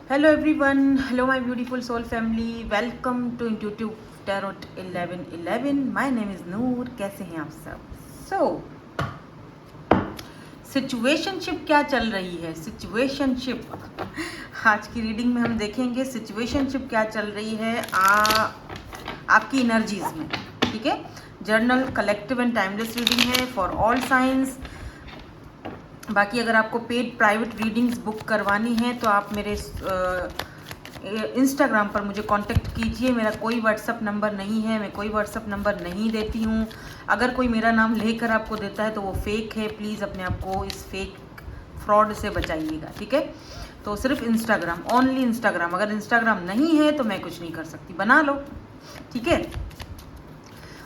Hello everyone, hello my beautiful soul family, welcome to Intuitive Tarot 1111. My name is Noor. कैसे हैं आप सब? Situationship क्या चल रही है? सिचुएशनशिप आज की रीडिंग में हम देखेंगे सिचुएशनशिप क्या चल रही है आपकी एनर्जीज में, ठीक है। Journal collective and timeless reading है फॉर ऑल साइंस। बाकी अगर आपको पेड प्राइवेट रीडिंग्स बुक करवानी है तो आप मेरे इंस्टाग्राम पर मुझे कांटेक्ट कीजिए। मेरा कोई व्हाट्सअप नंबर नहीं है, मैं कोई व्हाट्सअप नंबर नहीं देती हूँ। अगर कोई मेरा नाम लेकर आपको देता है तो वो फेक है। प्लीज़ अपने आप को इस फेक फ्रॉड से बचाइएगा, ठीक है। तो सिर्फ इंस्टाग्राम, ओनली इंस्टाग्राम। अगर इंस्टाग्राम नहीं है तो मैं कुछ नहीं कर सकती, बना लो, ठीक है।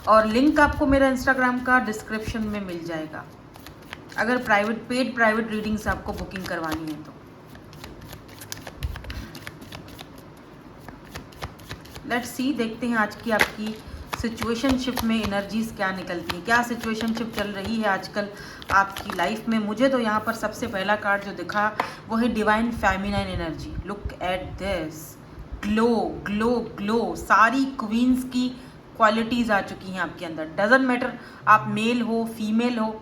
और लिंक आपको मेरा इंस्टाग्राम का डिस्क्रिप्शन में मिल जाएगा अगर पेड प्राइवेट रीडिंग्स आपको बुकिंग करवानी है तो। लेट्स सी, देखते हैं आज की आपकी सिचुएशनशिप में एनर्जीज क्या निकलती हैं, क्या सिचुएशनशिप चल रही है आजकल आपकी लाइफ में। मुझे तो यहाँ पर सबसे पहला कार्ड जो दिखा वो है divine feminine energy. Look at this, glow glow glow. सारी क्वींस की क्वालिटीज़ आ चुकी हैं आपके अंदर। डजंट मैटर आप मेल हो फीमेल हो,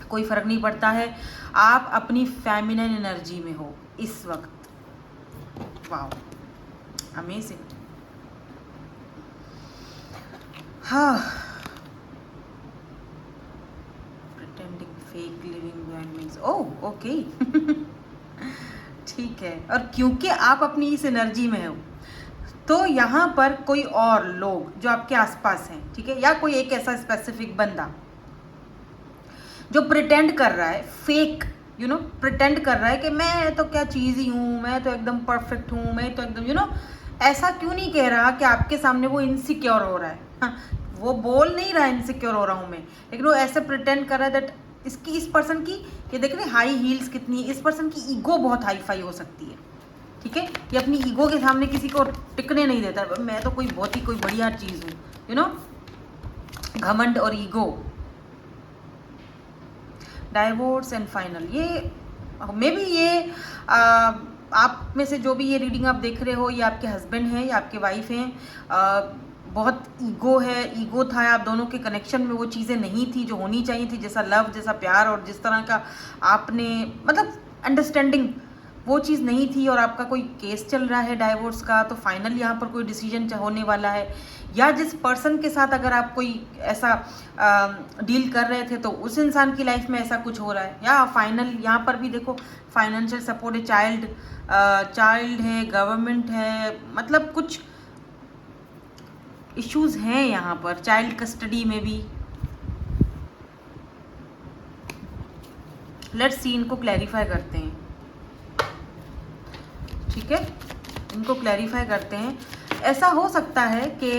कोई फ़र्क नहीं पड़ता है, आप अपनी फेमिनाइन एनर्जी में हो इस वक्त। Wow, amazing. हाँ, pretending fake living behind means oh okay ठीक है। और क्योंकि आप अपनी इस एनर्जी में हो तो यहाँ पर कोई और लोग जो आपके आसपास हैं, ठीक है, या कोई एक ऐसा स्पेसिफिक बंदा जो प्रिटेंड कर रहा है, फेक प्रिटेंड कर रहा है कि मैं तो क्या चीज़ ही हूँ, मैं तो एकदम परफेक्ट हूँ, मैं तो एकदम ऐसा क्यों नहीं कह रहा कि आपके सामने वो इनसिक्योर हो रहा है। हाँ, वो बोल नहीं रहा इनसिक्योर हो रहा हूँ मैं, लेकिन वो ऐसे प्रिटेंड कर रहा है दैट इस पर्सन की, ये देख रहे हाई हील्स कितनी, इस पर्सन की ईगो बहुत हाई फाई हो सकती है, ठीक है। ये अपनी ईगो के सामने किसी को टिकने नहीं देता, मैं तो कोई बढ़िया चीज़ हूँ, घमंड और ईगो। डाइवोर्स एंड फाइनल, ये मे बी ये आप में से जो भी ये रीडिंग आप देख रहे हो, ये आपके हस्बैंड हैं या आपके वाइफ हैं। बहुत ईगो है, ईगो था आप दोनों के कनेक्शन में, वो चीज़ें नहीं थी जो होनी चाहिए थी, जैसा लव, जैसा प्यार और जिस तरह का आपने अंडरस्टैंडिंग, वो चीज़ नहीं थी। और आपका कोई केस चल रहा है डाइवोर्स का, तो फाइनल यहाँ पर कोई डिसीजन होने वाला है। या जिस पर्सन के साथ अगर आप कोई ऐसा डील कर रहे थे तो उस इंसान की लाइफ में ऐसा कुछ हो रहा है। या फाइनल यहाँ पर भी देखो फाइनेंशियल सपोर्ट है, चाइल्ड है, गवर्नमेंट है, कुछ इश्यूज हैं यहाँ पर, चाइल्ड कस्टडी में भी। लेट्स सी, इनको क्लैरिफाई करते हैं, ठीक है, इनको क्लैरिफाई करते हैं। ऐसा हो सकता है कि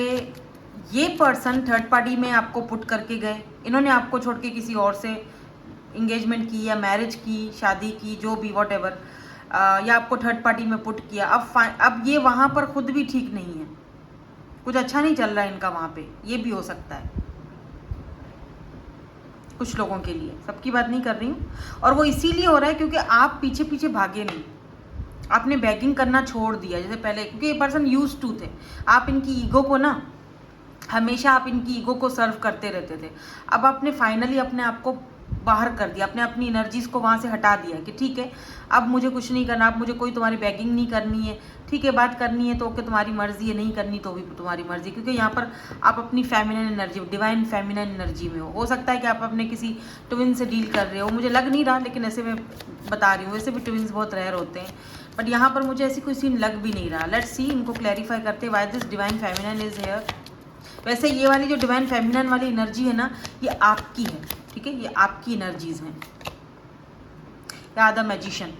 ये पर्सन थर्ड पार्टी में आपको पुट करके गए, इन्होंने आपको छोड़ के किसी और से इंगेजमेंट की या मैरिज की, शादी की, जो भी वॉट एवर, या आपको थर्ड पार्टी में पुट किया। अब ये वहाँ पर खुद भी ठीक नहीं है, कुछ अच्छा नहीं चल रहा है इनका वहाँ पे, ये भी हो सकता है कुछ लोगों के लिए, सबकी बात नहीं कर रही हूँ। और वो इसीलिए हो रहा है क्योंकि आप पीछे पीछे भागे नहीं, आपने बैगिंग करना छोड़ दिया जैसे पहले, क्योंकि ये पर्सन यूज्ड टू थे। आप इनकी ईगो को हमेशा आप इनकी ईगो को सर्व करते रहते थे। अब आपने फाइनली अपने आप को बाहर कर दिया, आपने अपनी एनर्जीज को वहाँ से हटा दिया कि ठीक है अब मुझे कुछ नहीं करना, अब मुझे कोई तुम्हारी बैगिंग नहीं करनी है, ठीक है, बात करनी है तो ओके तुम्हारी मर्जी है, नहीं करनी तो भी तुम्हारी मर्जी। क्योंकि यहाँ पर आप अपनी feminine energy, divine feminine energy में हो सकता है कि आप अपने किसी ट्विन से डील कर रहे हो, मुझे लग नहीं रहा, लेकिन ऐसे मैं बता रही हूँ, वैसे भी ट्विन्स बहुत रेयर होते हैं, बट यहाँ पर मुझे ऐसी कोई सीन लग भी नहीं रहा। लेट्स सी, इनको क्लैरिफाई करते why this divine feminine is here. वैसे ये वाली जो डिवाइन फेमिनिन वाली एनर्जी है ना, ये आपकी है, ठीक है, ये आपकी एनर्जीज हैं। या द मैजिशियन,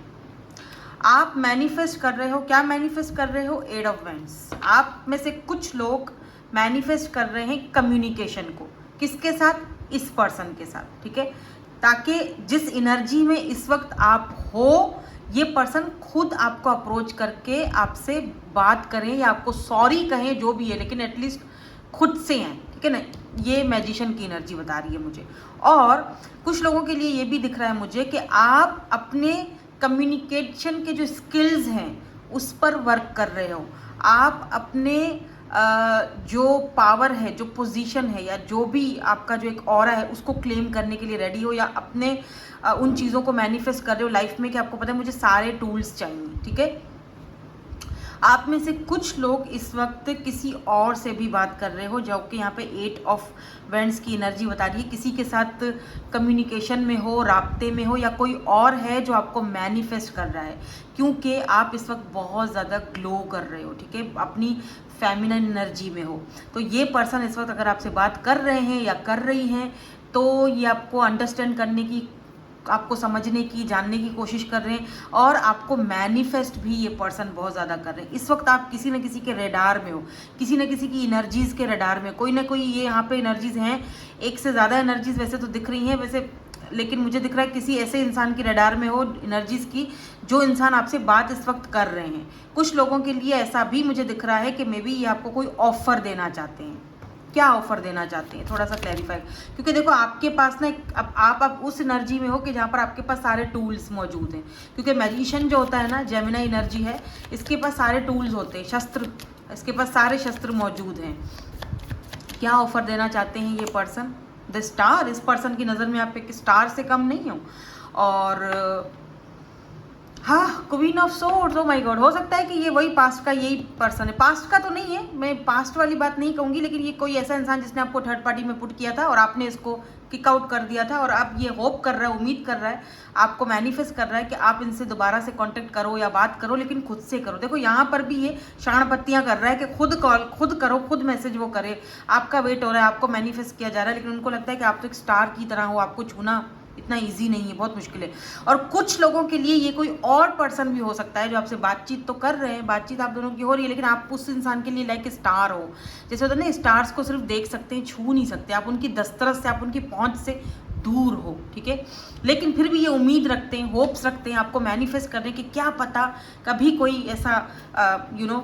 आप मैनिफेस्ट कर रहे हो, क्या मैनिफेस्ट कर रहे हो? Eight of wands. आप में से कुछ लोग मैनिफेस्ट कर रहे हैं कम्युनिकेशन को, किसके साथ? इस पर्सन के साथ, ठीक है, ताकि जिस एनर्जी में इस वक्त आप हो, ये पर्सन खुद आपको अप्रोच करके आपसे बात करें या आपको सॉरी कहें, जो भी है, लेकिन एटलीस्ट खुद से हैं, ठीक है ना। ये मैजिशियन की एनर्जी बता रही है मुझे। और कुछ लोगों के लिए ये भी दिख रहा है मुझे कि आप अपने कम्युनिकेशन के जो स्किल्स हैं उस पर वर्क कर रहे हो। आप अपने जो पावर है, जो पोजीशन है, या जो भी आपका जो एक ऑरा है उसको क्लेम करने के लिए रेडी हो, या अपने उन चीज़ों को मैनिफेस्ट कर रहे हो लाइफ में कि आपको पता है मुझे सारे टूल्स चाहिए। ठीक है, आप में से कुछ लोग इस वक्त किसी और से भी बात कर रहे हो, जो कि यहाँ पे 8 ऑफ वेंड्स की एनर्जी बता रही है। किसी के साथ कम्युनिकेशन में हो, राब्ते में हो, या कोई और है जो आपको मैनिफेस्ट कर रहा है, क्योंकि आप इस वक्त बहुत ज़्यादा ग्लो कर रहे हो। ठीक है, अपनी फेमिनिन एनर्जी में हो। तो ये पर्सन इस वक्त अगर आपसे बात कर रहे हैं या कर रही हैं, तो ये आपको अंडरस्टैंड करने की, आपको समझने की, जानने की कोशिश कर रहे हैं, और आपको मैनिफेस्ट भी ये पर्सन बहुत ज़्यादा कर रहे हैं। इस वक्त आप किसी न किसी के रेडार में हो, किसी न किसी की एनर्जीज़ के रेडार में, कोई ना कोई ये यहाँ पे एनर्जीज़ हैं। एक से ज़्यादा एनर्जीज़ वैसे तो दिख रही हैं वैसे, लेकिन मुझे दिख रहा है किसी ऐसे इंसान की रेडार में हो एनर्जीज़ की, जो इंसान आपसे बात इस वक्त कर रहे हैं। कुछ लोगों के लिए ऐसा भी मुझे दिख रहा है कि मे बी ये आपको कोई ऑफ़र देना चाहते हैं। क्या ऑफर देना चाहते हैं, थोड़ा सा क्लैरिफाई, क्योंकि देखो आपके पास ना आप उस एनर्जी में हो कि जहाँ पर आपके पास सारे टूल्स मौजूद हैं। क्योंकि मैजिशियन जो होता है ना, जेमिनी एनर्जी है, इसके पास सारे टूल्स होते हैं, शस्त्र, इसके पास सारे शस्त्र मौजूद हैं। क्या ऑफर देना चाहते हैं ये पर्सन? The star. इस पर्सन की नज़र में आप एक स्टार से कम नहीं हो। और हाँ, queen of swords, oh my God, हो सकता है कि ये वही पास्ट का यही पर्सन है। पास्ट का तो नहीं है, मैं पास्ट वाली बात नहीं कहूँगी, लेकिन ये कोई ऐसा इंसान जिसने आपको थर्ड पार्टी में पुट किया था और आपने इसको किक आउट कर दिया था, और अब ये होप कर रहा है, उम्मीद कर रहा है, आपको मैनिफेस्ट कर रहा है कि आप इनसे दोबारा से कांटेक्ट करो या बात करो, लेकिन खुद से करो। देखो यहाँ पर भी ये शाण पत्तियाँ कर रहा है कि खुद कॉल, खुद करो, खुद मैसेज वो करे। आपका वेट हो रहा है, आपको मैनिफेस्ट किया जा रहा है, लेकिन उनको लगता है कि आप तो एक स्टार की तरह हो, आपको छूना इतना इजी नहीं है, बहुत मुश्किल है। और कुछ लोगों के लिए ये कोई और पर्सन भी हो सकता है जो आपसे बातचीत तो कर रहे हैं, बातचीत आप दोनों की हो रही है, लेकिन आप उस इंसान के लिए लाइक स्टार हो। जैसे होता है ना, स्टार्स को सिर्फ देख सकते हैं, छू नहीं सकते, आप उनकी दस्तरस से, आप उनकी पहुंच से दूर हो। ठीक है, लेकिन फिर भी ये उम्मीद रखते हैं, होप्स रखते हैं आपको मैनिफेस्ट करने की, क्या पता कभी कोई ऐसा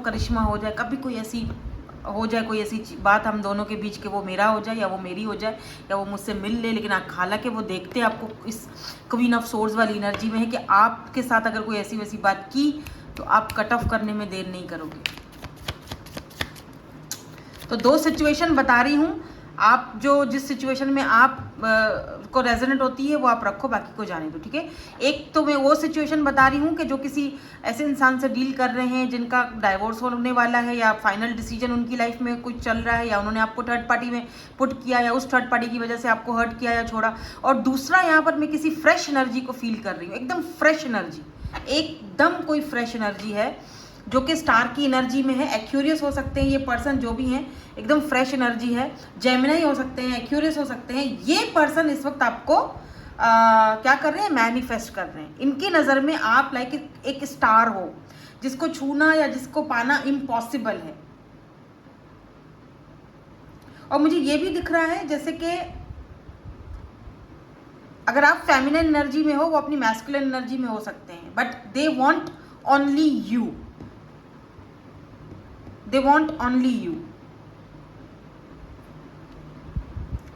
करिश्मा हो जाए, कभी कोई ऐसी हो जाए, कोई ऐसी बात हम दोनों के बीच के वो मेरा हो जाए या वो मेरी हो जाए, या वो मुझसे मिल ले। लेकिन हालांकि वो देखते आपको इस क्वीन ऑफ सोर्ड्स वाली एनर्जी में है कि आपके साथ अगर कोई ऐसी वैसी बात की तो आप कट ऑफ करने में देर नहीं करोगे। तो 2 सिचुएशन बता रही हूँ, आप जो जिस सिचुएशन में आप को रेजोनेट होती है वो आप रखो, बाकी को जाने दो। ठीक है, एक तो मैं वो सिचुएशन बता रही हूँ कि जो किसी ऐसे इंसान से डील कर रहे हैं जिनका डाइवोर्स होने वाला है, या फाइनल डिसीजन उनकी लाइफ में कुछ चल रहा है, या उन्होंने आपको थर्ड पार्टी में पुट किया, या उस थर्ड पार्टी की वजह से आपको हर्ट किया या छोड़ा। और दूसरा यहाँ पर मैं किसी फ्रेश एनर्जी को फील कर रही हूँ, एकदम फ्रेश एनर्जी, एकदम कोई फ्रेश एनर्जी है जो कि स्टार की एनर्जी में है। एक्यूरियस हो सकते हैं ये पर्सन जो भी हैं, एकदम फ्रेश एनर्जी है। जेमिनी हो सकते हैं, एक्यूरियस हो सकते हैं। ये पर्सन इस वक्त आपको क्या कर रहे हैं, मैनिफेस्ट कर रहे हैं। इनकी नज़र में आप लाइक एक स्टार हो जिसको छूना या जिसको पाना इम्पॉसिबल है। और मुझे ये भी दिख रहा है जैसे कि अगर आप फेमिनिन एनर्जी में हो, वो अपनी मैस्कुलिन एनर्जी में हो सकते हैं, but they want only you, they want only you.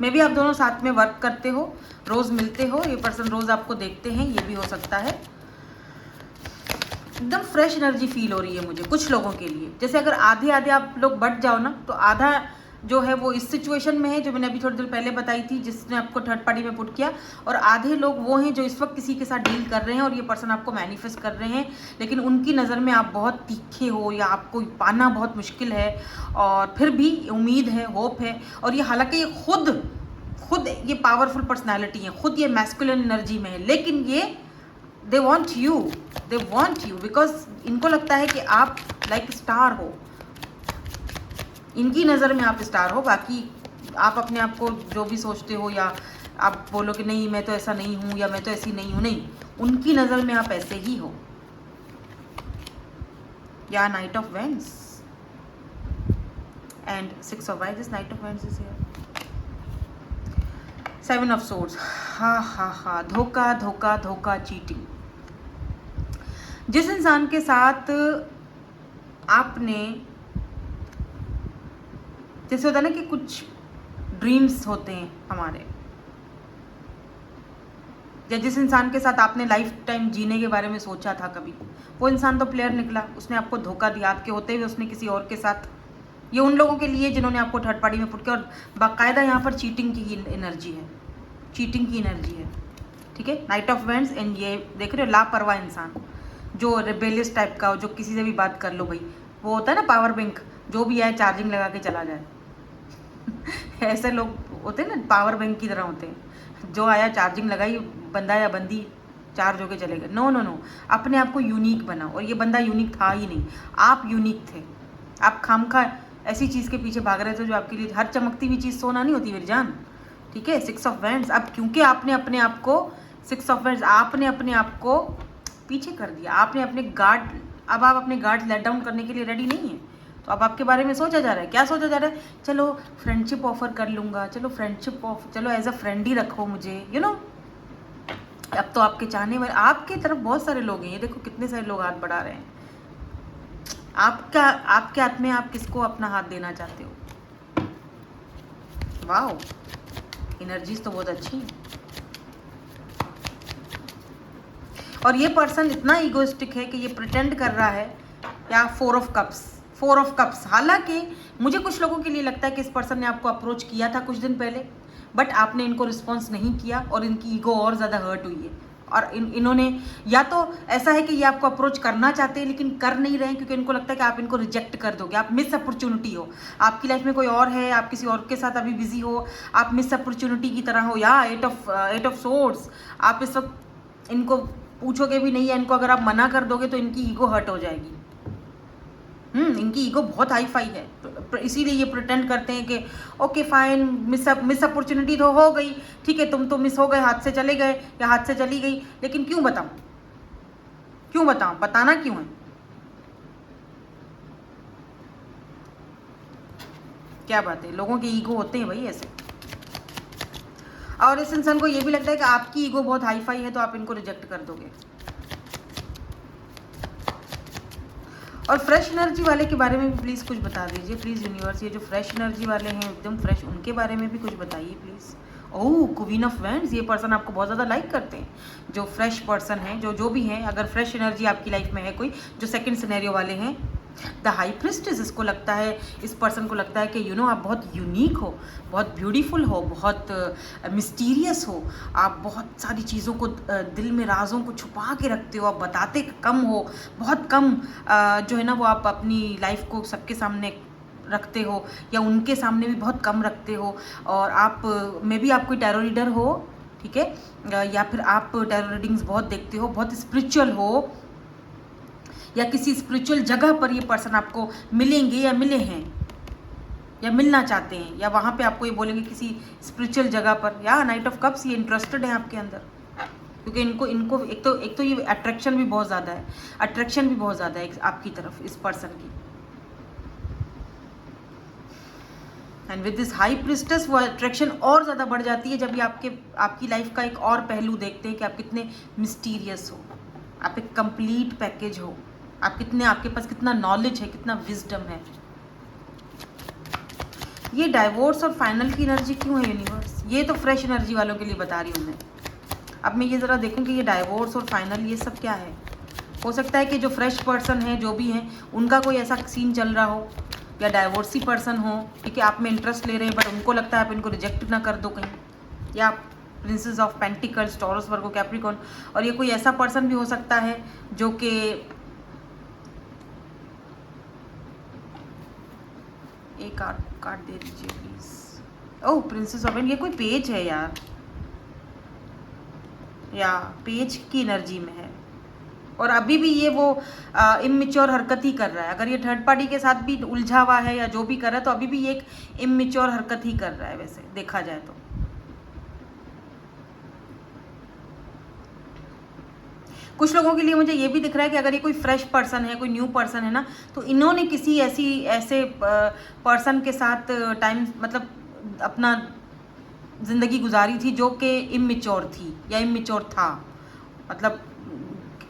May be आप दोनों साथ में वर्क करते हो, रोज मिलते हो, ये पर्सन रोज आपको देखते हैं, ये भी हो सकता है। एकदम फ्रेश एनर्जी फील हो रही है मुझे कुछ लोगों के लिए। जैसे अगर आधे आधे आप लोग बट जाओ ना, तो आधा जो है वो इस सिचुएशन में है जो मैंने अभी थोड़ी देर पहले बताई थी, जिसने आपको थर्ड पार्टी में पुट किया, और आधे लोग वो हैं जो इस वक्त किसी के साथ डील कर रहे हैं और ये पर्सन आपको मैनिफेस्ट कर रहे हैं, लेकिन उनकी नज़र में आप बहुत तीखे हो या आपको पाना बहुत मुश्किल है, और फिर भी उम्मीद है, होप है। और ये हालांकि ये खुद ये पावरफुल पर्सनैलिटी है, खुद ये मैस्कुलिन एनर्जी में है, लेकिन ये दे वॉन्ट यू बिकॉज इनको लगता है कि आप लाइक स्टार हो, इनकी नज़र में आप स्टार हो। बाकी आप अपने आप को जो भी सोचते हो, या आप बोलो कि नहीं मैं तो ऐसा नहीं हूँ, या मैं तो ऐसी नहीं हूँ, नहीं, उनकी नज़र में आप ऐसे ही हो। या night of vends and 6 of wise, night of vends is here, 7 of swords. हा, धोखा धोखा धोखा, चीटिंग। जिस इंसान के साथ आपने, जैसे होता है ना कि कुछ ड्रीम्स होते हैं हमारे, या जिस इंसान के साथ आपने लाइफ टाइम जीने के बारे में सोचा था कभी, वो इंसान तो प्लेयर निकला, उसने आपको धोखा दिया, आपके होते हुए उसने किसी और के साथ। ये उन लोगों के लिए जिन्होंने आपको थर्ड पार्टी में पुट किया, और बाकायदा यहाँ पर चीटिंग की एनर्जी है, चीटिंग की एनर्जी है, ठीक है। नाइट ऑफ वेंट्स एंड ये देख रहे हो लापरवाह इंसान, जो रिबेलियस टाइप का हो, जो किसी से भी बात कर लो भाई, वो होता है ना पावर बैंक, जो भी आए चार्जिंग लगा के चला जाए ऐसे लोग होते हैं ना, पावर बैंक की तरह होते हैं, जो आया चार्जिंग लगाई, बंदा या बंदी चार्ज होके चले गए। नो नो नो, अपने आप को यूनिक बनाओ, और ये बंदा यूनिक था ही नहीं, आप यूनिक थे। आप खामखा ऐसी चीज़ के पीछे भाग रहे थे जो आपके लिए, हर चमकती हुई चीज़ सोना नहीं होती मेरी जान, ठीक है। 6 ऑफ वैंड्स, अब क्योंकि आपने अपने आप को 6 ऑफ वैंड्स, आपने अपने आप को पीछे कर दिया, आपने अपने गार्ड, अब आप अपने गार्ड लेट डाउन करने के लिए रेडी नहीं है, तो अब आपके बारे में सोचा जा रहा है। क्या सोचा जा रहा है? चलो फ्रेंडशिप ऑफर कर लूँगा, चलो फ्रेंडशिप चलो एज अ फ्रेंड ही रखो मुझे, यू नो। अब तो आपके चाहने वाले, आपकी तरफ बहुत सारे लोग हैं, ये देखो कितने सारे लोग हाथ बढ़ा रहे हैं। आपके हाथ में, आप किसको अपना हाथ देना चाहते हो? वाओ, एनर्जीज तो बहुत अच्छी हैं। और ये पर्सन इतना ईगोइस्टिक है कि ये प्रिटेंड कर रहा है, या 4 ऑफ कप्स। हालांकि मुझे कुछ लोगों के लिए लगता है कि इस पर्सन ने आपको अप्रोच किया था कुछ दिन पहले, बट आपने इनको रिस्पॉन्स नहीं किया और इनकी ईगो और ज़्यादा हर्ट हुई है। और इन्होंने, या तो ऐसा है कि ये आपको अप्रोच करना चाहते हैं लेकिन कर नहीं रहे हैं, क्योंकि इनको लगता है कि आप इनको रिजेक्ट कर दोगे, आप मिस अपॉर्चुनिटी हो, आपकी लाइफ में कोई और है, आप किसी और के साथ अभी बिजी हो, आप मिस अपॉर्चुनिटी की तरह हो। या 8 ऑफ सोर्ड्स, आप इस वक्त इनको पूछोगे भी नहीं, है इनको अगर आप मना कर दोगे तो इनकी ईगो हर्ट हो जाएगी। इनकी ईगो बहुत हाई फाई है, इसीलिए ये प्रिटेंड करते हैं कि ओके फाइन, मिस अपॉर्चुनिटी तो हो गई, ठीक है, तुम तो मिस हो गए, हाथ से चले गए या हाथ से चली गई, लेकिन क्यों बताऊं, क्यों बताऊं, बताना क्यों है? क्या बात है, लोगों के ईगो होते हैं भाई ऐसे। और इस इंसान को ये भी लगता है कि आपकी ईगो बहुत हाई फाई है तो आप इनको रिजेक्ट कर दोगे। और फ्रेश एनर्जी वाले के बारे में भी प्लीज़ कुछ बता दीजिए, प्लीज़ यूनिवर्स। ये जो फ्रेश एनर्जी वाले हैं एकदम फ्रेश, उनके बारे में भी कुछ बताइए please. Oh, queen of wands, ये पर्सन आपको बहुत ज़्यादा लाइक करते हैं, जो फ्रेश पर्सन है, जो भी हैं। अगर फ्रेश एनर्जी आपकी लाइफ में है कोई, जो सेकंड सिनेरियो वाले हैं, द हाई प्रिस्टेस, इसको लगता है, इस पर्सन को लगता है कि यू नो आप बहुत यूनिक हो, बहुत ब्यूटीफुल हो, बहुत मिस्टीरियस हो, आप बहुत सारी चीज़ों को दिल में, राजों को छुपा के रखते हो, आप बताते कम हो, बहुत कम जो है ना वो आप अपनी लाइफ को सबके सामने रखते हो, या उनके सामने भी बहुत कम रखते हो। और आप मे बी आप कोई टैरो रीडर हो, ठीक है, या फिर आप टैरो रीडिंग्स बहुत देखते हो, बहुत स्पिरिचुअल हो, या किसी स्पिरिचुअल जगह पर ये पर्सन आपको मिलेंगे या मिले हैं या मिलना चाहते हैं, या वहाँ पे आपको ये बोलेंगे किसी स्पिरिचुअल जगह पर। या नाइट ऑफ कप्स, ये इंटरेस्टेड है आपके अंदर, क्योंकि इनको एक तो ये अट्रैक्शन भी बहुत ज़्यादा है, अट्रैक्शन भी बहुत ज़्यादा है आपकी तरफ इस पर्सन की। And with this high priestess, वो अट्रैक्शन और ज़्यादा बढ़ जाती है जब ये आपकी लाइफ का एक और पहलू देखते हैं कि आप कितने मिस्टीरियस हो, आप एक कंप्लीट पैकेज हो, आपके पास कितना नॉलेज है, कितना विजडम है। ये डाइवोर्स और फाइनल की एनर्जी क्यों है यूनिवर्स? ये तो फ्रेश एनर्जी वालों के लिए बता रही हूँ मैं। अब मैं ये ज़रा देखूँ कि ये डाइवोर्स और फाइनल ये सब क्या है। हो सकता है कि जो फ्रेश पर्सन है, जो भी हैं, उनका कोई ऐसा सीन चल रहा हो, या डाइवोर्सी पर्सन हो, ठीक है, आप में इंटरेस्ट ले रहे हैं बट उनको लगता है आप इनको रिजेक्ट ना कर दो कहीं, या princess of pentacles, taurus, Virgo, Capricorn. और ये कोई ऐसा पर्सन भी हो सकता है जो कि एक कार्ड दे दीजिए प्लीज। ओह, प्रिंसेस ऑफ, ये कोई पेज है यार, या पेज की एनर्जी में है, और अभी भी ये वो इमैच्योर हरकत ही कर रहा है। अगर ये थर्ड पार्टी के साथ भी उलझा हुआ है या जो भी कर रहा है, तो अभी भी ये एक इमैच्योर हरकत ही कर रहा है वैसे देखा जाए तो। कुछ लोगों के लिए मुझे ये भी दिख रहा है कि अगर ये कोई फ्रेश पर्सन है, कोई न्यू पर्सन है ना, तो इन्होंने किसी ऐसे पर्सन के साथ टाइम, मतलब अपना ज़िंदगी गुजारी थी जो कि इमैच्योर थी या इमैच्योर था, मतलब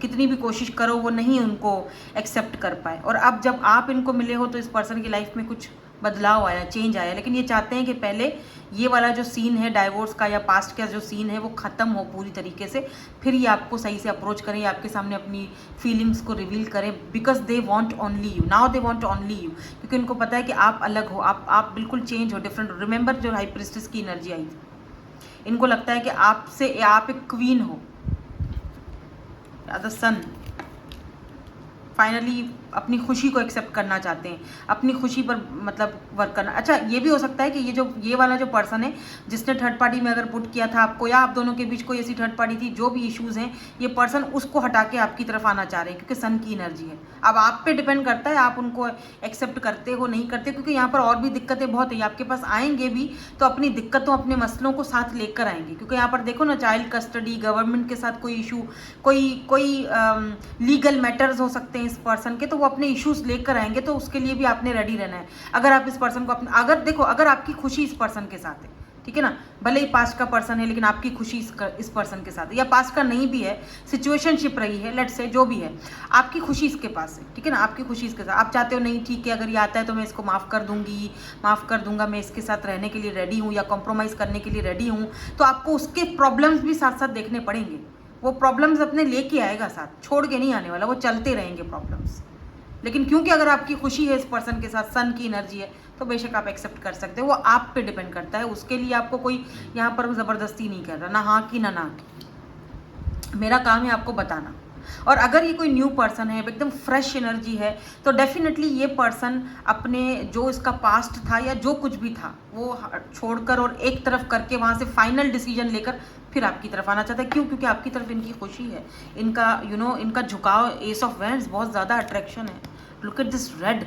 कितनी भी कोशिश करो वो नहीं उनको एक्सेप्ट कर पाए। और अब जब आप इनको मिले हो तो इस पर्सन की लाइफ में कुछ बदलाव आया, चेंज आया, लेकिन ये चाहते हैं कि पहले ये वाला जो सीन है डाइवोर्स का या पास्ट का जो सीन है वो ख़त्म हो पूरी तरीके से, फिर ये आपको सही से अप्रोच करें, आपके सामने अपनी फीलिंग्स को रिवील करें, because they want only you, now they want only you, क्योंकि उनको पता है कि आप अलग हो, आप बिल्कुल चेंज हो, डिफरेंट हो। रिमेंबर जो हाई प्रिस्टेस की एनर्जी आई थी, इनको लगता है कि आपसे आप एक क्वीन हो, द सन फाइनली अपनी खुशी को एक्सेप्ट करना चाहते हैं, अपनी खुशी पर मतलब वर्क करना। अच्छा, ये भी हो सकता है कि ये वाला जो पर्सन है जिसने थर्ड पार्टी में अगर पुट किया था आपको, या आप दोनों के बीच कोई ऐसी थर्ड पार्टी थी, जो भी इश्यूज हैं, ये पर्सन उसको हटा के आपकी तरफ आना चाह रहे हैं, क्योंकि सन की एनर्जी है। अब आप पे डिपेंड करता है आप उनको एक्सेप्ट करते हो नहीं करते, क्योंकि यहाँ पर और भी दिक्कतें बहुत है, आपके पास आएंगे भी तो अपनी दिक्कतों अपने मसलों को साथ लेकर आएंगे, क्योंकि यहाँ पर देखो ना, चाइल्ड कस्टडी, गवर्नमेंट के साथ कोई इशू, कोई लीगल मैटर्स हो सकते हैं इस पर्सन के, तो वो अपने इश्यूज लेकर आएंगे, तो उसके लिए भी आपने रेडी रहना है। अगर आप इस पर्सन को अगर आपकी खुशी इस पर्सन के साथ है, ठीक है ना, भले ही पास्ट का पर्सन है लेकिन आपकी खुशी इस पर्सन के साथ है, या पास्ट का नहीं भी है, सिचुएशनशिप रही है, लेट्स से जो भी है, आपकी खुशी इसके पास है, ठीक है ना, आपकी खुशी इसके साथ। आप चाहते हो नहीं ठीक है, अगर ये आता है तो मैं इसको माफ़ कर दूंगा, मैं इसके साथ रहने के लिए रेडी हूँ या कॉम्प्रोमाइज़ करने के लिए रेडी हूँ, तो आपको उसके प्रॉब्लम्स भी साथ साथ देखने पड़ेंगे। वो प्रॉब्लम्स अपने लेके आएगा साथ, छोड़ के नहीं आने वाला, वो चलते रहेंगे प्रॉब्लम्स। लेकिन क्योंकि अगर आपकी खुशी है इस पर्सन के साथ, सन की एनर्जी है, तो बेशक आप एक्सेप्ट कर सकते हो, वो आप पे डिपेंड करता है। उसके लिए आपको कोई यहाँ पर ज़बरदस्ती नहीं कर रहा, ना हाँ की ना की। मेरा काम है आपको बताना। और अगर ये कोई न्यू पर्सन है, एकदम फ्रेश एनर्जी है, तो डेफिनेटली ये पर्सन अपने जो इसका पास्ट था या जो कुछ भी था वो छोड़कर और एक तरफ करके वहाँ से फाइनल डिसीजन लेकर फिर आपकी तरफ आना चाहता है। क्यों? क्योंकि आपकी तरफ इनकी खुशी है, इनका इनका झुकाव, एस ऑफ वैंड्स, बहुत ज़्यादा अट्रैक्शन है। Look at this red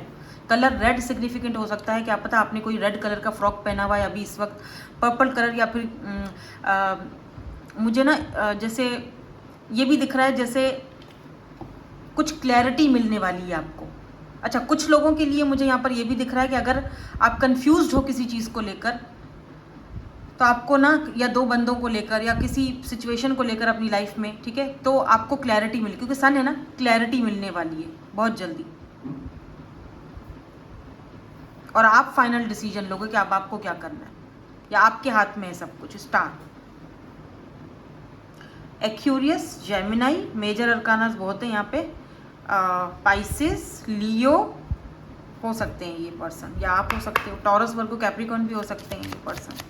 colour, red significant हो सकता है, क्या पता आपने कोई रेड कलर का फ्रॉक पहना हुआ है अभी इस वक्त, पर्पल कलर, या फिर मुझे ना जैसे ये भी दिख रहा है जैसे कुछ क्लैरिटी मिलने वाली है आपको। अच्छा, कुछ लोगों के लिए मुझे यहाँ पर ये भी दिख रहा है कि अगर आप कंफ्यूज्ड हो किसी चीज़ को लेकर, तो आपको ना, या दो बंदों को लेकर या किसी सिचुएशन को लेकर अपनी लाइफ में, ठीक है, तो आपको क्लैरिटी मिले, क्योंकि सन है ना, क्लैरिटी मिलने वाली है बहुत जल्दी, और आप फाइनल डिसीजन लोगे कि अब आपको क्या करना है, या आपके हाथ में है सब कुछ। स्टार, एक्यूरियस, जेमिनाई, मेजर अरकानास बहुत है यहाँ पे, पाइसेस, लियो हो सकते हैं ये पर्सन, या आप हो सकते हो, टॉरस, वर्गो, कैप्रिकॉर्न भी हो सकते हैं ये पर्सन।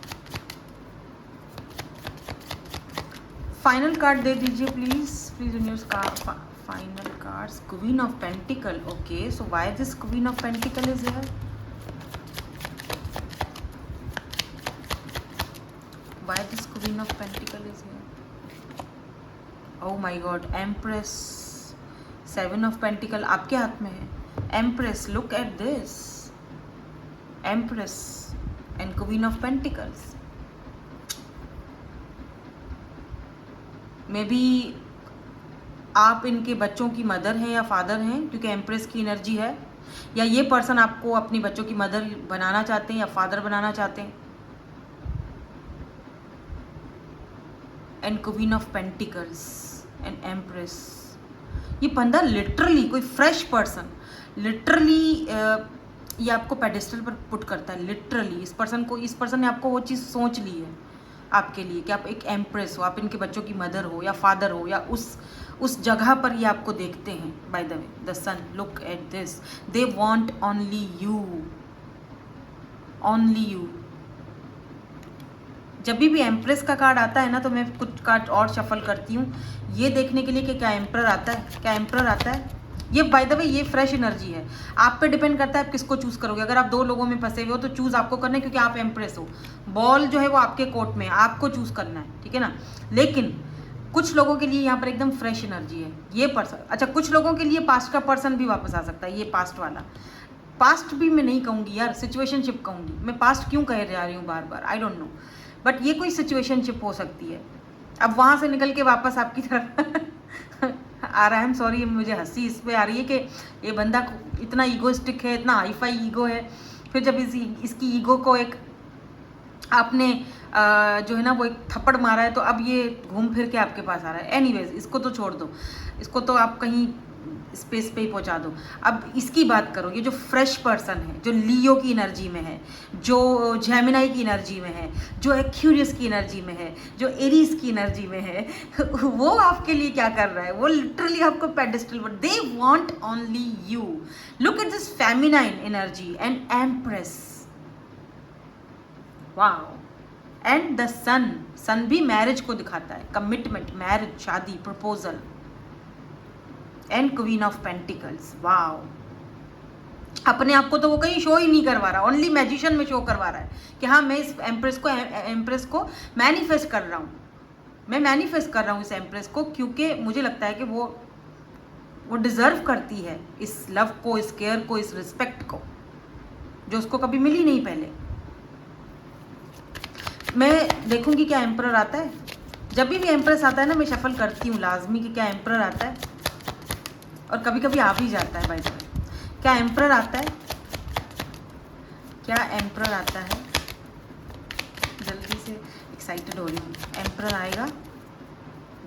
फाइनल कार्ड दे दीजिए please news card, final cards. Queen of pentacle, okay, so why this queen of pentacle is here? Why this Queen of Pentacle is here? Oh my God, Empress, Seven of Pentacle आपके हाथ में है। Empress, look at this, Empress and Queen of Pentacles. May be आप इनके बच्चों की mother हैं या फादर हैं, क्योंकि एम्प्रेस की एनर्जी है, या ये पर्सन आपको अपनी बच्चों की मदर बनाना चाहते हैं या फादर बनाना चाहते हैं। And queen of pentacles and empress, ये बंदा लिटरली कोई फ्रेश पर्सन, लिटरली ये आपको पेडिस्टल पर पुट करता है। लिटरली इस पर्सन ने आपको वो चीज़ सोच ली है आपके लिए कि आप एक एम्प्रेस हो, आप इनके बच्चों की मदर हो या फादर हो, या उस जगह पर ये आपको देखते हैं। By the way, the sun, look at this, they want only you, only you. जब भी एम्प्रेस का कार्ड आता है ना, तो मैं कुछ कार्ड और शफल करती हूँ ये देखने के लिए कि क्या एम्प्रर आता है, क्या एम्प्रर आता है। ये बाय द वे ये फ्रेश एनर्जी है, आप पे डिपेंड करता है आप किसको चूज़ करोगे। अगर आप दो लोगों में फंसे हुए हो तो चूज़ आपको करना है, क्योंकि आप एम्प्रेस हो, बॉल जो है वो आपके कोर्ट में है, आपको चूज़ करना है, ठीक है ना। लेकिन कुछ लोगों के लिए यहाँ पर एकदम फ्रेश एनर्जी है ये पर्सन। अच्छा, कुछ लोगों के लिए पास्ट का पर्सन भी वापस आ सकता है, ये पास्ट वाला। पास्ट भी मैं नहीं कहूँगी यार, सिचुएशनशिप कहूँगी मैं, पास्ट क्यों कह जा रही हूँ बार बार, आई डोंट नो, बट ये कोई सिचुएशनशिप हो सकती है। अब वहाँ से निकल के वापस आपकी तरफ आ रहा है। सॉरी, मुझे हंसी इस पे आ रही है कि ये बंदा इतना ईगोइस्टिक है, इतना हाईफाई ईगो है, फिर जब इसकी ईगो को एक आपने जो है ना वो एक थप्पड़ मारा है, तो अब ये घूम फिर के आपके पास आ रहा है। एनीवेज, इसको तो छोड़ दो, इसको तो आप कहीं स्पेस पे ही पहुंचा दो। अब इसकी बात करो, ये जो फ्रेश पर्सन है, जो लियो की एनर्जी में है, जो जेमिनाई की एनर्जी में है, जो एक्यूरियस की एनर्जी में है, जो एरीज की एनर्जी में है वो आपके लिए क्या कर रहा है? वो लिटरली आपको पेडेस्टल पर, they want only you. Look at this feminine energy and empress, wow. And the sun, sun भी मैरिज को दिखाता है, कमिटमेंट, मैरिज, शादी, proposal. And queen of pentacles, wow. अपने आप को तो वो कहीं शो ही नहीं करवा रहा, ओनली मैजिशियन में शो करवा रहा है कि हाँ मैं इस एम्प्रेस को मैनिफेस्ट कर रहा हूँ, मैं मैनिफेस्ट कर रहा हूँ इस एम्प्रेस को, क्योंकि मुझे लगता है कि वो डिजर्व करती है इस लव को, इस केयर को, इस रिस्पेक्ट को, जो उसको कभी मिली नहीं पहले। मैं देखूंगी क्या एम्परर आता है। जब भी एम्प्रेस आता है ना, मैं शफल करती हूँ लाजमी कि क्या एम्परर आता है, और कभी कभी आ भी जाता है भाई साहब। क्या एम्परर आता है? क्या एम्परर आता है? जल्दी से, एक्साइटेड हो रही हूँ। एम्परर आएगा?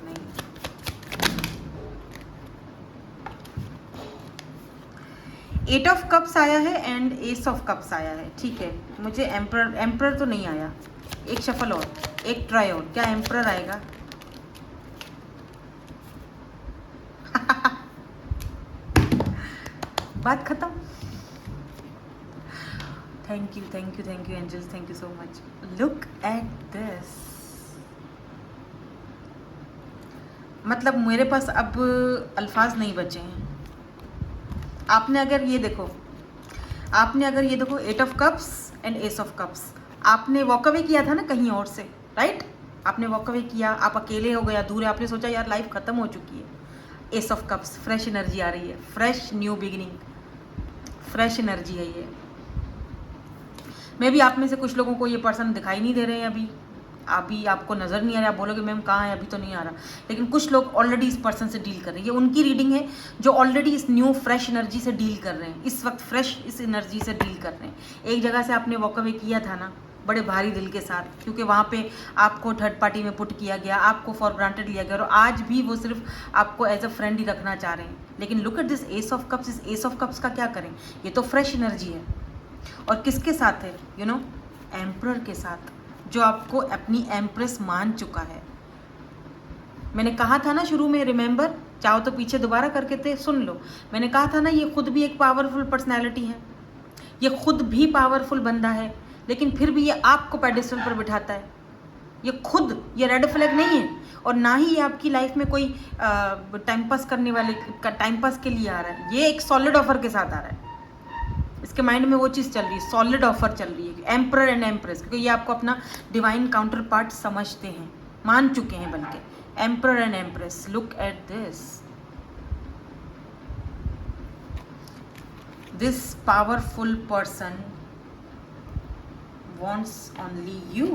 नहीं। एट ऑफ कप्स आया है एंड एस ऑफ कप्स आया है, ठीक है। मुझे एम्परर तो नहीं आया। एक शफल और, एक ट्राई और, क्या एम्परर आएगा? बात खत्म। Thank you angels, thank you so much. Look at this, मतलब मेरे पास अब अल्फाज नहीं बचे हैं। आपने अगर ये देखो, eight of cups and ace of cups, आपने वॉक अवे किया था ना कहीं और से, राइट? आपने वॉक अवे किया, आप अकेले हो गए, अधूरे, आपने सोचा यार लाइफ खत्म हो चुकी है। Ace of cups, fresh energy आ रही है, fresh new beginning, fresh energy है ये। मैं भी आप में से कुछ लोगों को ये पर्सन दिखाई नहीं दे रहे हैं अभी आपको नज़र नहीं आ रहा। आप बोलोगे मैम कहाँ है, अभी तो नहीं आ रहा, लेकिन कुछ लोग ऑलरेडी इस पर्सन से डील कर रहे हैं। ये उनकी रीडिंग है जो ऑलरेडी इस न्यू फ्रेश एनर्जी से डील कर रहे हैं, इस वक्त फ्रेश इस एनर्जी से डील कर रहे हैं। एक जगह से आपने वॉक अवे किया था ना, बड़े भारी दिल के साथ, क्योंकि वहाँ पे आपको थर्ड पार्टी में पुट किया गया, आपको फॉर ग्रांटेड लिया गया, और आज भी वो सिर्फ आपको एज अ फ्रेंड ही रखना चाह रहे हैं। लेकिन look at this S of cups, इस एस ऑफ कप्स का क्या करें? ये तो फ्रेश एनर्जी है, और किसके साथ है? यू नो, एम्परर के साथ, जो आपको अपनी एम्प्रेस मान चुका है। मैंने कहा था ना शुरू में, रिमेंबर, चाहो तो पीछे दोबारा करके थे सुन लो। मैंने कहा था ना, ये खुद भी एक पावरफुल पर्सनैलिटी है, ये खुद भी पावरफुल बंदा है, लेकिन फिर भी ये आपको पेडेस्टल पर बिठाता है। ये खुद, ये रेड फ्लैग नहीं है, और ना ही ये आपकी लाइफ में कोई टाइम पास करने वाले का टाइम पास के लिए आ रहा है। ये एक सॉलिड ऑफर के साथ आ रहा है। इसके माइंड में वो चीज़ चल रही है, सॉलिड ऑफर चल रही है, एम्परर एंड एम्प्रेस, क्योंकि ये आपको अपना डिवाइन काउंटर पार्ट समझते हैं, मान चुके हैं बल्कि। Emperor and empress, look at this powerful person wants only you।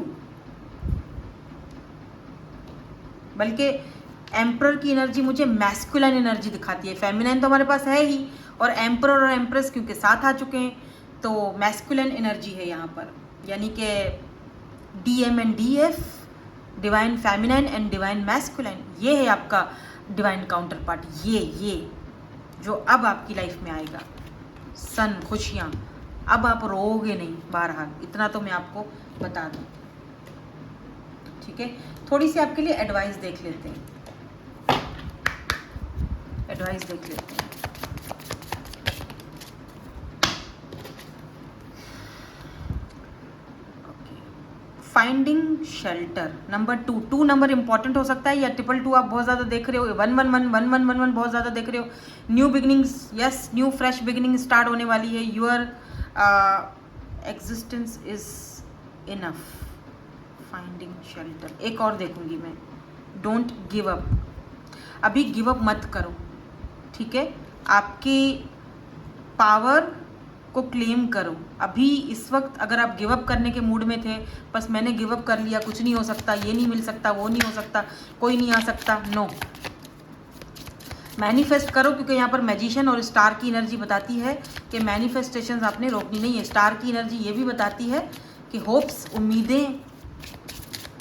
बल्कि एम्परर की एनर्जी मुझे मैस्कुलाइन एनर्जी दिखाती है। फेमिनाइन तो हमारे पास है ही, और एम्परर और एम्प्रेस क्योंकि साथ आ चुके हैं, तो मैस्कुलाइन एनर्जी है यहाँ पर, यानी कि DM and DF, divine feminine and divine masculine. ये है आपका डिवाइन काउंटर पार्ट, ये जो अब आपकी लाइफ में आएगा। सन, खुशियाँ, अब आप रोओगे नहीं, बहरहाल इतना तो मैं आपको बता दूं, ठीक है। थोड़ी सी आपके लिए एडवाइस देख लेते हैं, finding shelter, number 2 number important हो सकता है, या 222 आप बहुत ज़्यादा देख रहे हो, 111 बहुत ज़्यादा देख रहे हो। New beginnings, yes, new fresh beginning start होने वाली है। Your existence is enough, finding shelter. एक और देखूंगी मैं, डोंट गिव अप, अभी गिव अप मत करो, ठीक है। आपकी पावर को क्लेम करो। अभी इस वक्त अगर आप गिव अप करने के मूड में थे, बस मैंने गिव अप कर लिया, कुछ नहीं हो सकता, ये नहीं मिल सकता, वो नहीं हो सकता, कोई नहीं आ सकता, नो, मैनिफेस्ट करो, क्योंकि यहाँ पर मैजिशियन और स्टार की एनर्जी बताती है कि मैनिफेस्टेशंस आपने रोकनी नहीं है। स्टार की एनर्जी ये भी बताती है कि होप्स, उम्मीदें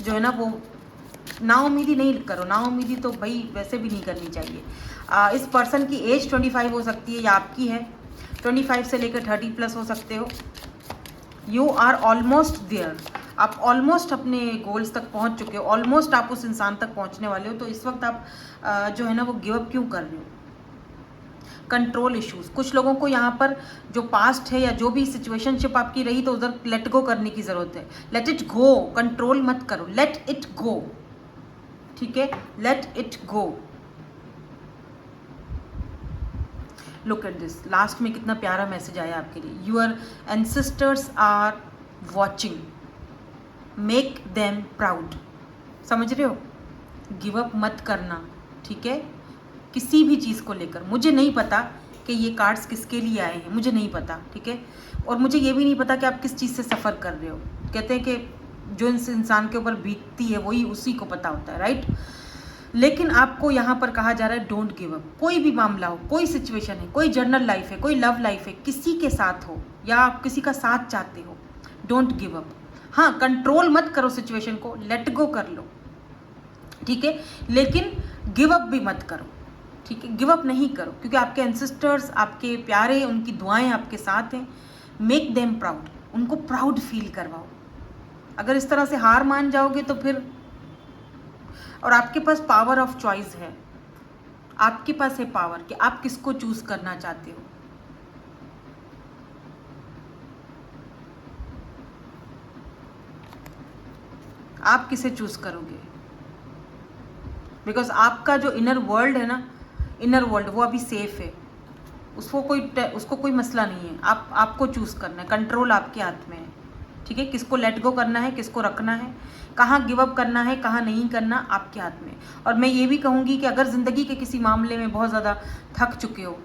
जो है ना, वो नाउम्मीदी नहीं करो। नाउम्मीदी तो भाई वैसे भी नहीं करनी चाहिए। इस पर्सन की एज 25 हो सकती है या आपकी है, 25 से लेकर 30 प्लस हो सकते हो। यू आर ऑलमोस्ट देयर, आप ऑलमोस्ट अपने गोल्स तक पहुंच चुके हो, ऑलमोस्ट आप उस इंसान तक पहुंचने वाले हो। तो इस वक्त आप जो है ना वो गिव अप क्यों कर रहे हो? कंट्रोल इश्यूज, कुछ लोगों को यहाँ पर जो पास्ट है या जो भी सिचुएशनशिप आपकी रही तो उधर लेट गो करने की ज़रूरत है। लेट इट गो, कंट्रोल मत करो, लेट इट गो, ठीक है, let it go. Look at this, last में कितना प्यारा मैसेज आया आपके लिए। Your ancestors are watching, make them proud. समझ रहे हो? गिव अप मत करना, ठीक है, किसी भी चीज़ को लेकर। मुझे नहीं पता कि ये कार्ड्स किसके लिए आए हैं, मुझे नहीं पता, ठीक है, और मुझे ये भी नहीं पता कि आप किस चीज़ से सफ़र कर रहे हो। कहते हैं कि जो इस इंसान के ऊपर बीतती है वही उसी को पता होता है, राइट। लेकिन आपको यहाँ पर कहा जा रहा है डोंट गिव अप। कोई भी मामला हो, कोई सिचुएशन है, कोई जर्नल लाइफ है, कोई लव लाइफ है, किसी के साथ हो या आप किसी का साथ चाहते हो, डोंट गिव अप। हाँ, कंट्रोल मत करो सिचुएशन को, लेट गो कर लो, ठीक है, लेकिन गिव अप भी मत करो, ठीक है, गिव अप नहीं करो, क्योंकि आपके एंसेस्टर्स, आपके प्यारे, उनकी दुआएं आपके साथ हैं। मेक देम प्राउड, उनको प्राउड फील करवाओ। अगर इस तरह से हार मान जाओगे तो फिर, और आपके पास पावर ऑफ चॉइस है, आपके पास है पावर कि आप किसको चूज करना चाहते हो। आप किसे चूज करोगे? बिकॉज आपका जो इनर वर्ल्ड है ना, इनर वर्ल्ड, वो अभी सेफ है, उसको कोई मसला नहीं है। आपको चूज करना है, कंट्रोल आपके हाथ में है, ठीक है, किसको लेट गो करना है, किसको रखना है, कहाँ गिव अप करना है, कहाँ नहीं करना, आपके हाथ में। और मैं ये भी कहूँगी कि अगर ज़िंदगी के किसी मामले में बहुत ज़्यादा थक चुके हो,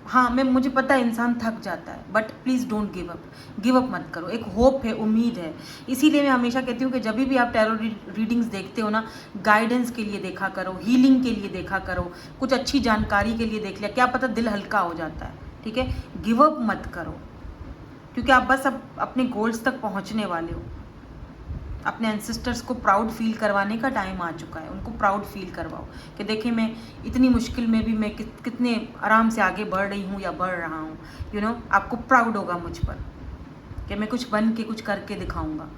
हाँ, मुझे पता है इंसान थक जाता है, but please don't give up, give up मत करो। एक होप है, उम्मीद है। इसीलिए मैं हमेशा कहती हूँ कि जब भी आप टैरो रीडिंग्स देखते हो ना, गाइडेंस के लिए देखा करो, हीलिंग के लिए देखा करो, कुछ अच्छी जानकारी के लिए देख लिया, क्या पता दिल हल्का हो जाता है, ठीक है। गिव अप मत करो, क्योंकि आप बस अब अपने गोल्स तक पहुँचने वाले हो। अपने एंसेस्टर्स को प्राउड फील करवाने का टाइम आ चुका है। उनको प्राउड फील करवाओ कि देखिए मैं इतनी मुश्किल में भी मैं कितने आराम से आगे बढ़ रही हूँ या बढ़ रहा हूँ। यू नो, आपको प्राउड होगा मुझ पर कि मैं कुछ बन के कुछ करके दिखाऊंगा,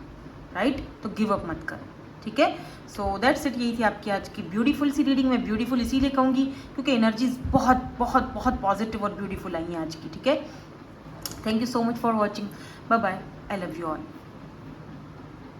राइट। तो गिव अप मत करो, ठीक है। सो दैट्स इट, यही थी आपकी आज की ब्यूटीफुल सी रीडिंग। मैं ब्यूटीफुल इसीलिए कहूँगी क्योंकि एनर्जीज बहुत बहुत बहुत पॉजिटिव और ब्यूटीफुल आई हैं आज की, ठीक है। Thank you so much for watching, bye bye, I love you all.